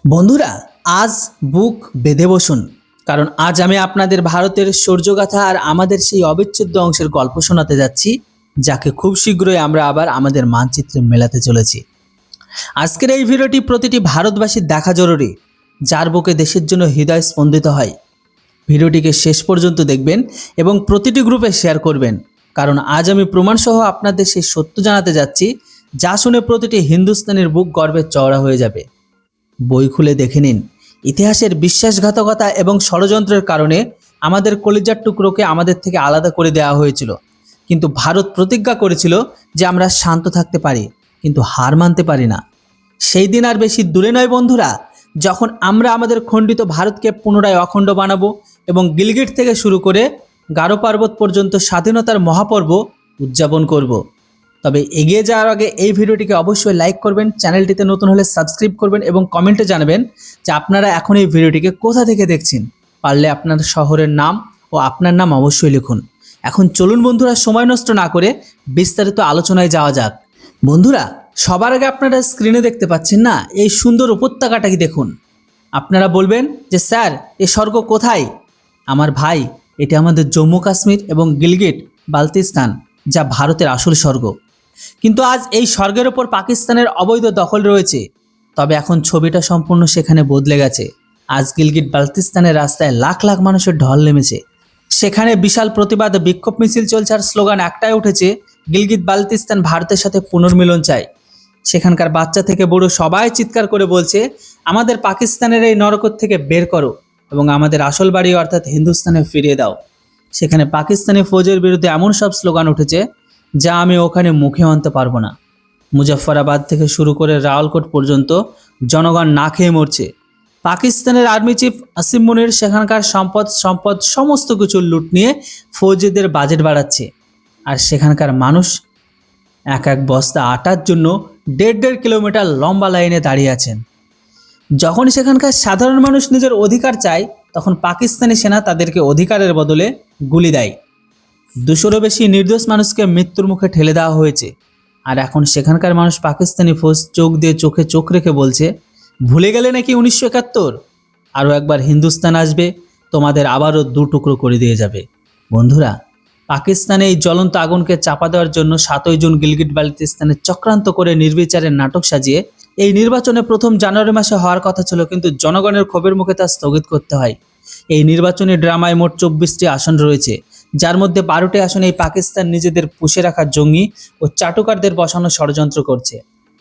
বন্ধুরা, আজ বুক বেঁধে বসুন, কারণ আজ আমি আপনাদের ভারতের শৌর্যগাথা আর আমাদের সেই অবিচ্ছেদ্য অংশের গল্প শোনাতে যাচ্ছি, যাকে খুব শীঘ্রই আমরা আবার আমাদের মানচিত্রে মেলাতে চলেছি। আজকের এই ভিডিওটি প্রতিটি ভারতবাসীর দেখা জরুরি, যার বুকে দেশের জন্য হৃদয় স্পন্দিত হয়। ভিডিওটিকে শেষ পর্যন্ত দেখবেন এবং প্রতিটি গ্রুপে শেয়ার করবেন, কারণ আজ আমি প্রমাণসহ আপনাদের সেই সত্য জানাতে যাচ্ছি, যা শুনে প্রতিটি হিন্দুস্তানের বুক গর্বে চওড়া হয়ে যাবে। বই খুলে দেখে নিন, ইতিহাসের বিশ্বাসঘাতকতা এবং ষড়যন্ত্রের কারণে আমাদের কলিজার টুকরোকে আমাদের থেকে আলাদা করে দেওয়া হয়েছিল, কিন্তু ভারত প্রতিজ্ঞা করেছিল যে আমরা শান্ত থাকতে পারি, কিন্তু হার মানতে পারি না। সেই দিন আর বেশি দূরে নয় বন্ধুরা, যখন আমরা আমাদের খণ্ডিত ভারতকে পুনরায় অখণ্ড বানাবো এবং গিলগিট থেকে শুরু করে গারো পার্বত পর্যন্ত স্বাধীনতার মহাপর্ব উদযাপন করব। তবে এগিয়ে যাওয়ার আগে এই ভিডিওটিকে অবশ্যই লাইক করবেন, চ্যানেলটিতে নতুন হলে সাবস্ক্রাইব করবেন এবং কমেন্টে জানাবেন যে আপনারা এখন এই ভিডিওটিকে কোথা থেকে দেখছেন। পারলে আপনার শহরের নাম ও আপনার নাম অবশ্যই লিখুন। এখন চলুন বন্ধুরা, সময় নষ্ট না করে বিস্তারিত আলোচনায় যাওয়া যাক। বন্ধুরা, সবার আগে আপনারা স্ক্রিনে দেখতে পাচ্ছেন না, এই সুন্দর উপত্যকাটাকে দেখুন। আপনারা বলবেন যে স্যার, এ স্বর্গ কোথায়? আমার ভাই, এটি আমাদের জম্মু কাশ্মীর এবং গিলগিট বালতিস্তান, যা ভারতের আসল স্বর্গ। কিন্তু আজ এই স্বর্গের ওপর পাকিস্তানের অবৈধ দখল রয়েছে। তবে এখন ছবিটা সম্পূর্ণ সেখানে বদলে গেছে। আজ গিলগিট বালতিস্তানের রাস্তায় লাখ লাখ মানুষের ঢল নেমেছে। সেখানে বিশাল প্রতিবাদ বিক্ষোভ মিছিল চলছে আর স্লোগান একটাই উঠেছে, গিলগিট বালতিস্তান ভারতের সাথে পুনর্মিলন চাই। সেখানকার বাচ্চা থেকে বুড়ো সবাই চিৎকার করে বলছে, আমাদের পাকিস্তানের এই নরকত থেকে বের করো এবং আমাদের আসল বাড়ি অর্থাৎ হিন্দুস্তানে ফিরিয়ে দাও। সেখানে পাকিস্তানি ফৌজের বিরুদ্ধে এমন সব স্লোগান উঠেছে যা আমি ওখানে মুখে আনতে পারবো না। মুজফ্ফরাবাদ থেকে শুরু করে রাওয়ালকোট পর্যন্ত জনগণ না খেয়ে মরছে। পাকিস্তানের আর্মি চিফ আসিম মুনির সেখানকার সম্পদ সমস্ত কিছু লুট নিয়ে ফৌজিদের বাজেট বাড়াচ্ছে, আর সেখানকার মানুষ এক এক বস্তা আটার জন্য 1.5 কিলোমিটার লম্বা লাইনে দাঁড়িয়ে আছেন। যখন সেখানকার সাধারণ মানুষ নিজের অধিকার চায়, তখন পাকিস্তানি সেনা তাদেরকে অধিকারের বদলে গুলি দেয়। 200-রও বেশি নির্দোষ মানুষকে মৃত্যুর মুখে ঠেলে দেওয়া হয়েছে। আর এখন সেখানকার মানুষ পাকিস্তানি ফৌজ চোখ দিয়ে চোখে চোখ রেখে বলছে, ভুলে গেলে নাকি 1971? আরও একবার হিন্দুস্তান আসবে, তোমাদের আবারও 2 টুকরো করে দিয়ে যাবে। বন্ধুরা, পাকিস্তানে এই জ্বলন্ত আগুনকে চাপা দেওয়ার জন্য 7ই জুন গিলগিট বালতিস্তানে চক্রান্ত করে নির্বিচারের নাটক সাজিয়ে এই নির্বাচনে প্রথম জানুয়ারি মাসে হওয়ার কথা ছিল, কিন্তু জনগণের ক্ষোভের মুখে তা স্থগিত করতে হয়। এই নির্বাচনী ড্রামায় মোট 24টি আসন রয়েছে, যার মধ্যে 12টি আসনে এই পাকিস্তান নিজেদের পুষে রাখা জঙ্গি ও চাটুকারদের বসানো ষড়যন্ত্র করছে,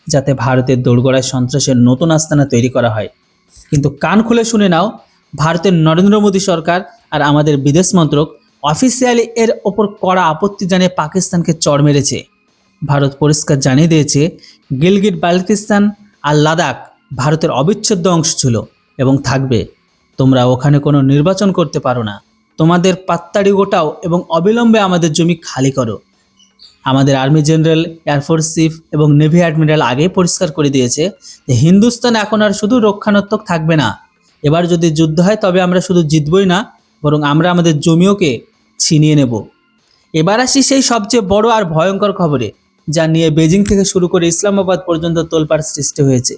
যাতে ভারতের দোরগোড়ায় সন্ত্রাসের নতুন আস্তানা তৈরি করা হয়। কিন্তু কান খুলে শুনে নাও, ভারতের নরেন্দ্র মোদী সরকার আর আমাদের বিদেশ মন্ত্রক অফিসিয়ালি এর ওপর কড়া আপত্তি জানিয়ে পাকিস্তানকে চড় মেরেছে। ভারত পরিষ্কার জানিয়ে দিয়েছে, গিলগিট বালতিস্তান আর লাদাখ ভারতের অবিচ্ছেদ্য অংশ ছিল এবং থাকবে। তোমরা ওখানে কোনো নির্বাচন করতে পারো না। তোমাদের পাত্তাড়ি গোটাও এবং অবিলম্বে আমাদের জমি খালি করো। আমাদের আর্মি জেনারেল, এয়ারফোর্স চিফ এবং নেভি অ্যাডমিরাল আগেই পরিষ্কার করে দিয়েছে যে হিন্দুস্তান এখন আর শুধু রক্ষণাত্মক থাকবে না। এবার যদি যুদ্ধ হয়, তবে আমরা শুধু জিতবই না, বরং আমরা আমাদের জমিওকে ছিনিয়ে নেব। এবার আসি সেই সবচেয়ে বড় আর ভয়ঙ্কর খবরে, যা নিয়ে বেজিং থেকে শুরু করে ইসলামাবাদ পর্যন্ত তোলপাড় সৃষ্টি হয়েছে।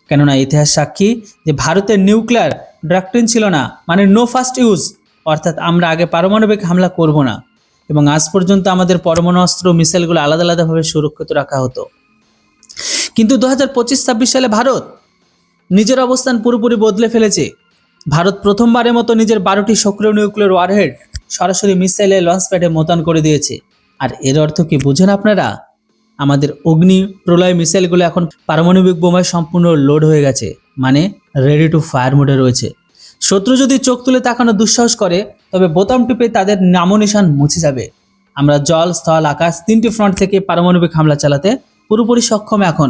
কেননা ইতিহাস সাক্ষী যে ভারতের নিউক্লিয়ার ডক্ট্রিন ছিল না, মানে নো ফার্স্ট ইউজ, অর্থাৎ আমরা আগে পারমাণবিক হামলা করব না, এবং আজ পর্যন্ত আমাদের পরমাণু অস্ত্র মিসাইলগুলো আলাদা আলাদাভাবে সুরক্ষিত রাখা হতো। কিন্তু 2025-26 সালে ভারত নিজের অবস্থান পুরোপুরি বদলে ফেলেছে। ভারত প্রথমবারের মতো নিজের 12টি সক্রিয় নিউক্লিয়ার ওয়ারহেড সরাসরি মিসাইলের লঞ্চ প্যাডে মোতায়েন করে দিয়েছে। আর এর অর্থ কি বুঝেন আপনারা? আমাদের অগ্নি প্রলয় মিসাইলগুলো এখন পারমাণবিক বোমায় সম্পূর্ণ লোড হয়ে গেছে, মানে রেডি টু ফায়ার মোডে রয়েছে। শত্রু যদি চোখ তুলে তাকানো দুঃসাহস করে, তবে বোতাম টিপে তাদের নামোনিশান মুছে যাবে। আমরা জল, স্থল, আকাশ 3টি ফ্রন্ট থেকে পারমাণবিক হামলা চালাতে পুরোপুরি সক্ষম। এখন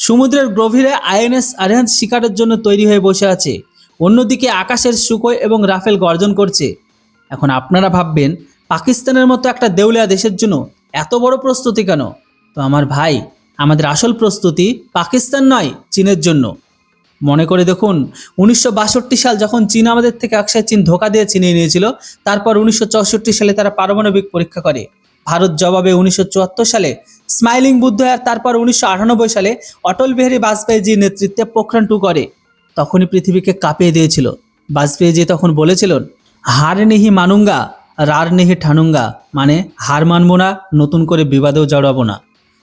সমুদ্রের গভীরে আইএনএস আরিহান্ত শিকারের জন্য তৈরি হয়ে বসে আছে। অন্যদিকে আকাশের সুখোই এবং রাফেল গর্জন করছে। এখন আপনারা ভাববেন, পাকিস্তানের মতো একটা দেউলিয়া দেশের জন্য এত বড় প্রস্তুতি কেন? তো আমার ভাই, আমাদের আসল প্রস্তুতি পাকিস্তান নয়, চীনের জন্য। মনে করে দেখুন, 1962 সাল যখন চীন আমাদের থেকে আকশায় চীন ধোকা দিয়ে ছিনিয়ে নিয়েছিল, তারপর 1964 সালে তারা পারমাণবিক পরীক্ষা করে। ভারত জবাবে 1974 সালে স্মাইলিং বুদ্ধ, আর তারপর 1998 সালে অটল বিহারী বাজপেয়ীজির নেতৃত্বে পোখরান 2 করে। তখনই পৃথিবীকে কাঁপিয়ে দিয়েছিল। বাজপেয়ীজি তখন বলেছিলেন, হার নেহি মানুঙ্গা রার নেহি ঠানুঙ্গা, মানে হার মানব না, নতুন করে বিবাদেও জড়াবো না।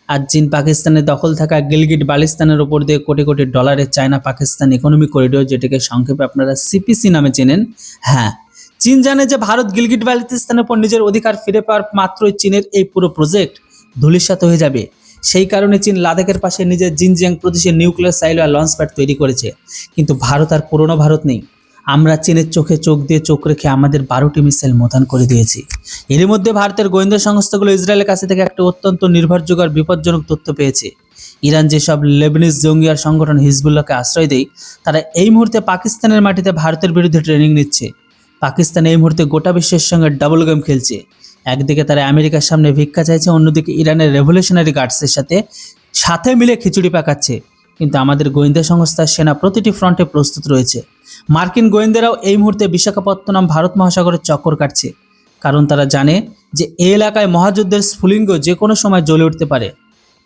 আর চীন পাকিস্তানের দখল থাকা গিলগিট বালিস্তানের ওপর দিয়ে কোটি কোটি ডলারের চায়না পাকিস্তান ইকোনমিক করিডোর, যেটাকে সংক্ষেপে আপনারা সিপিসি নামে চেনেন। হ্যাঁ, চীন জানে যে ভারত গিলগিট বালিস্তানের উপর নিজের অধিকার ফিরে পাওয়ার মাত্রই চীনের এই পুরো প্রজেক্ট ধূলিসাৎ হয়ে যাবে। সেই কারণে চীন লাদাখের পাশে নিজের জিনজিয়াং প্রদেশে নিউক্লিয়ার সাইলোয়া লঞ্চ প্যাড তৈরি করেছে। কিন্তু ভারত আর পুরনো ভারত নেই। আমরা চীনের চোখে চোখ দিয়ে চোখ রেখে আমাদের 12টি মিসাইল মোতায়েন করে দিয়েছি। এর মধ্যে ভারতের গোয়েন্দা সংস্থাগুলো ইসরায়েলের কাছে থেকে একটা অত্যন্ত নির্ভরযোগ্য আর বিপজ্জনক তথ্য পেয়েছে। ইরান যেসব লেবানিজ জঙ্গি আর সংগঠন হিজবুল্লাহকে আশ্রয় দেয়, তারা এই মুহূর্তে পাকিস্তানের মাটিতে ভারতের বিরুদ্ধে ট্রেনিং নিচ্ছে। পাকিস্তান এই মুহূর্তে গোটা বিশ্বের সঙ্গে ডাবল গেম খেলছে। একদিকে তারা আমেরিকার সামনে ভিক্ষা চাইছে, অন্যদিকে ইরানের রেভলিউশনারি গার্ডসের সাথে মিলে খিচুড়ি পাকাচ্ছে। কিন্তু আমাদের গোয়েন্দা সংস্থার সেনা প্রতিটি ফ্রন্টে প্রস্তুত রয়েছে। মার্কিন গোয়েন্দারাও এই মুহূর্তে বিশাখাপত্তনম ভারত মহাসাগরের চক্কর কাটছে, কারণ তারা জানে যে এই এলাকায় মহাযুদ্ধের স্ফুলিঙ্গ যে কোনো সময় জ্বলে উঠতে পারে।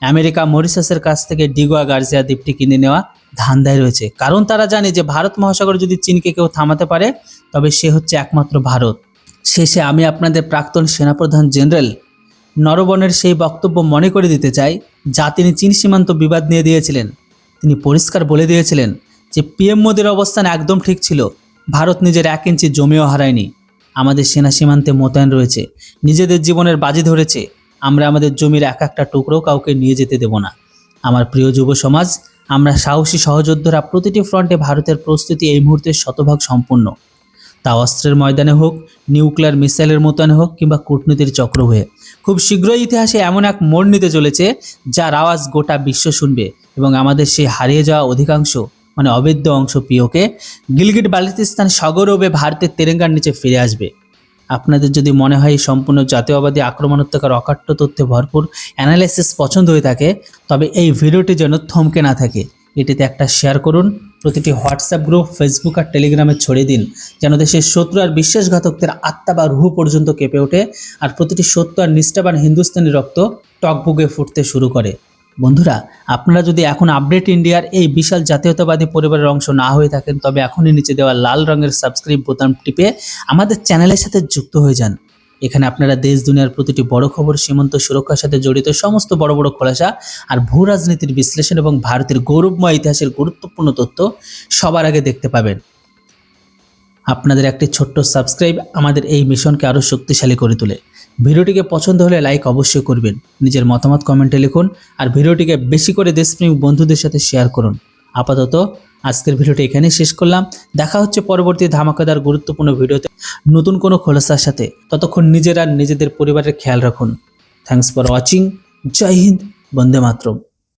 আমেরিকা মরিশাসের কাছ থেকে ডিগোয়া গার্জিয়া দ্বীপটি কিনে নেওয়া ধান্দায় রয়েছে, কারণ তারা জানে যে ভারত মহাসাগরে যদি চীনকে কেউ থামাতে পারে তবে সে হচ্ছে একমাত্র ভারত। শেষে আমি আপনাদের প্রাক্তন সেনাপ্রধান জেনারেল নরবনের সেই বক্তব্য মনে করে দিতে চাই, যা তিনি চীন সীমান্ত বিবাদ নিয়ে দিয়েছিলেন। তিনি পরিষ্কার বলে দিয়েছিলেন যে পিএম মোদির অবস্থান একদম ঠিক ছিল। ভারত নিজের 1 ইঞ্চি জমিও হারায়নি। আমাদের সেনা সীমান্তে মোতায়েন রয়েছে, নিজেদের জীবনের বাজি ধরেছে। আমরা আমাদের জমির এক একটা টুকরো কাউকে নিয়ে যেতে দেব না। আমার প্রিয় যুব সমাজ, আমরা সাহসী সহযোদ্ধারা প্রতিটি ফ্রন্টে ভারতের প্রস্তুতি এই মুহূর্তে শতভাগ সম্পূর্ণ। তা অস্ত্রের ময়দানে হোক, নিউক্লিয়ার মিসাইলের মোতায়েন হোক, কিংবা কূটনীতির চক্র হয়ে। খুব শীঘ্রই ইতিহাসে এমন এক মোড় নিতে চলেছে যার আওয়াজ গোটা বিশ্ব শুনবে, এবং আমাদের সেই হারিয়ে যাওয়া অধিকাংশ মানে অবৈধ অংশ পিওকে গিলগিট বালতিস্তান সগৌরবে ভারতের তেরেঙ্গার নিচে ফিরে আসবে। আপনাদের যদি মনে হয় এই সম্পূর্ণ জাতীয়বাদী আক্রমণাত্মক আর অকাট্য তথ্যে ভরপুর অ্যানালাইসিস পছন্দ হয়ে থাকে, তবে এই ভিডিওটি যেন থমকে না থাকে। এটিতে একটা শেয়ার করুন, প্রতিটি হোয়াটসঅ্যাপ গ্রুপ, ফেসবুক আর টেলিগ্রামে ছড়িয়ে দিন, যেন দেশের শত্রু আর বিশ্বাসঘাতকদের আত্মা বা রুহ পর্যন্ত কেঁপে ওঠে, আর প্রতিটি সত্য আর নিষ্ঠাবান হিন্দুস্তানি রক্ত টকবুকে ফুটতে শুরু করে। বন্ধুরা, আপনারা যদি এখন আপডেট ইন্ডিয়ার এই বিশাল জাতীয়তাবাদী পরিবারের অংশ না হয়ে থাকেন, তবে এখনই নিচে দেওয়া লাল রঙের সাবস্ক্রাইব বোতাম টিপে আমাদের চ্যানেলের সাথে যুক্ত হয়ে যান। এখানে আপনারা দেশ দুনিয়ার প্রতিটি বড় খবর, সীমান্ত সুরক্ষার সাথে জড়িত সমস্ত বড় বড় খোলাসা আর ভূ রাজনীতির বিশ্লেষণ এবং ভারতের গৌরবময় ইতিহাসের গুরুত্বপূর্ণ তথ্য সবার আগে দেখতে পাবেন। আপনাদের একটি ছোট্ট সাবস্ক্রাইব আমাদের এই মিশনকে আরও শক্তিশালী করে তোলে। ভিডিওটিকে পছন্দ হলে লাইক অবশ্যই করবেন, নিজের মতামত কমেন্টে লিখুন, আর ভিডিওটিকে বেশি করে দেশপ্রেমিক বন্ধুদের সাথে শেয়ার করুন। আপাতত আজকের ভিডিওটি এখানেই শেষ করলাম। দেখা হচ্ছে পরবর্তী ধামাকাদার গুরুত্বপূর্ণ ভিডিওতে নতুন কোনো খোলাসার সাথে। ততক্ষণ নিজেরা নিজেদের পরিবারের খেয়াল রাখুন। Thanks for watching. জয় হিন্দ, বন্দে মাতরম।